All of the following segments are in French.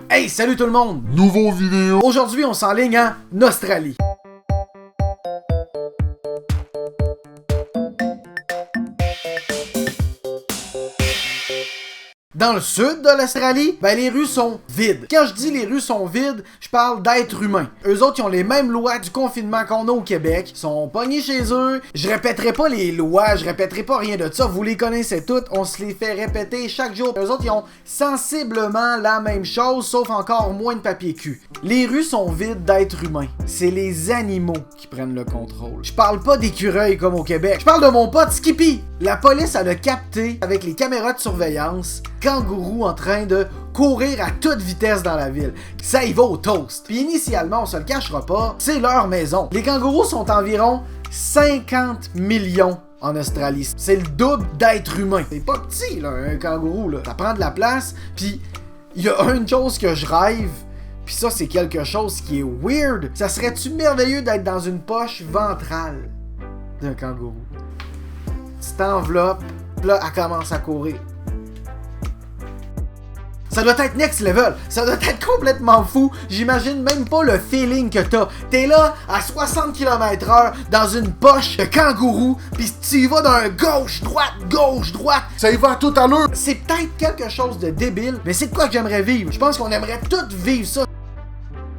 Hey, salut tout le monde! Nouveau vidéo! Aujourd'hui, on s'enligne en Australie. Dans le sud de l'Australie, les rues sont vides. Quand je dis les rues sont vides, je parle d'êtres humains. Eux autres, ils ont les mêmes lois du confinement qu'on a au Québec. Ils sont pognés chez eux. Je répéterai pas les lois, je répéterai pas rien de ça. Vous les connaissez toutes, on se les fait répéter chaque jour. Eux autres, ils ont sensiblement la même chose, sauf encore moins de papier cul. Les rues sont vides d'êtres humains. C'est les animaux qui prennent le contrôle. Je parle pas d'écureuils comme au Québec. Je parle de mon pote Skippy. La police, elle a capté, avec les caméras de surveillance, kangourou en train de courir à toute vitesse dans la ville. Ça y va au toast. Puis initialement, on se le cachera pas, c'est leur maison. Les kangourous sont environ 50 millions en Australie. C'est le double d'êtres humains. C'est pas petit, là, un kangourou, là. Ça prend de la place, puis il y a une chose que je rêve, puis ça, c'est quelque chose qui est weird. Ça serait-tu merveilleux d'être dans une poche ventrale d'un kangourou? Petite enveloppe, là, elle commence à courir. Ça doit être next level, ça doit être complètement fou, j'imagine même pas le feeling que t'as. T'es là à 60 km/h dans une poche de kangourou, pis tu y vas d'un gauche-droite, Ça y va à tout à l'heure! C'est peut-être quelque chose de débile, mais c'est de quoi que j'aimerais vivre. Je pense qu'on aimerait tous vivre ça.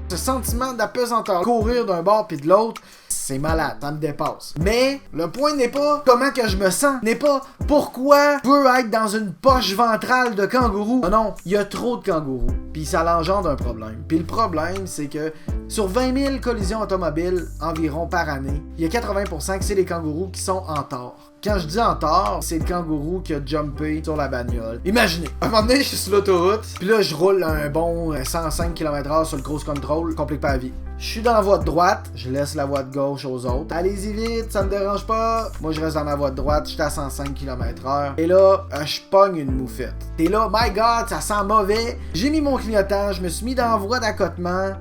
Ce sentiment d'apesanteur, courir d'un bord puis de l'autre, c'est malade, ça me dépasse. Mais le point n'est pas comment que je me sens, n'est pas pourquoi je veux être dans une poche ventrale de kangourou. Non, il y a trop de kangourous, puis ça l'engendre un problème. Puis le problème, c'est que sur 20 000 collisions automobiles environ par année, il y a 80% que c'est les kangourous qui sont en tort. Quand je dis en tort, c'est le kangourou qui a jumpé sur la bagnole. Imaginez, à un moment donné, je suis sur l'autoroute, puis là, je roule un bon 105 km/h sur le cruise control, complique pas la vie. Je suis dans la voie de droite, je laisse la voie de gauche aux autres. Allez-y vite, ça me dérange pas. Moi, je reste dans ma voie de droite, j'étais à 105 km/h. Et là, je pogne une moufette. Et là, my God, ça sent mauvais. J'ai mis mon clignotant, je me suis mis dans la voie d'accotement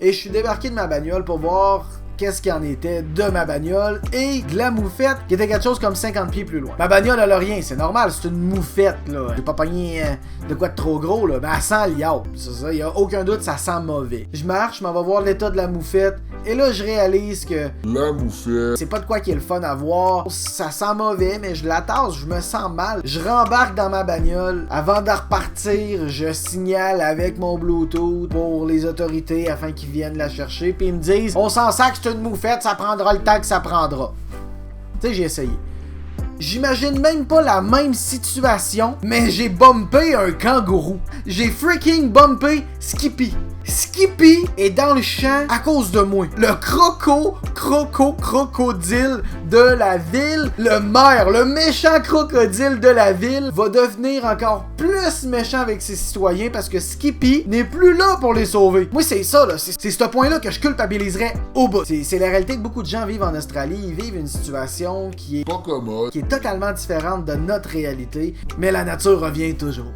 et je suis débarqué de ma bagnole pour voir qu'est-ce qu'il en était de ma bagnole et de la moufette qui était quelque chose comme 50 pieds plus loin. Ma bagnole, elle a rien, c'est normal, c'est une moufette, là. J'ai pas pogné de quoi de trop gros, là, mais elle sent l'iode, c'est ça, y a aucun doute, ça sent mauvais. Je marche, je m'en vais voir l'état de la moufette, et là, je réalise que la moufette, c'est pas de quoi qui est le fun à voir, ça sent mauvais, mais je la tasse, je me sens mal. Je rembarque dans ma bagnole, avant de repartir, je signale avec mon Bluetooth pour les autorités afin qu'ils viennent la chercher, puis ils me disent, on s'en sac, c'est une moufette, ça prendra le temps que ça prendra. Tu sais, j'ai essayé. J'imagine même pas la même situation, mais j'ai bumpé un kangourou. J'ai freaking bumpé Skippy. Skippy est dans le champ à cause de moi. Le crocodile de la ville, le maire, le méchant crocodile de la ville, va devenir encore plus méchant avec ses citoyens parce que Skippy n'est plus là pour les sauver. Moi, c'est ça, là. C'est ce point-là que je culpabiliserais au bout. C'est la réalité que beaucoup de gens vivent en Australie. Ils vivent une situation qui est pas commode, qui est totalement différente de notre réalité, mais la nature revient toujours.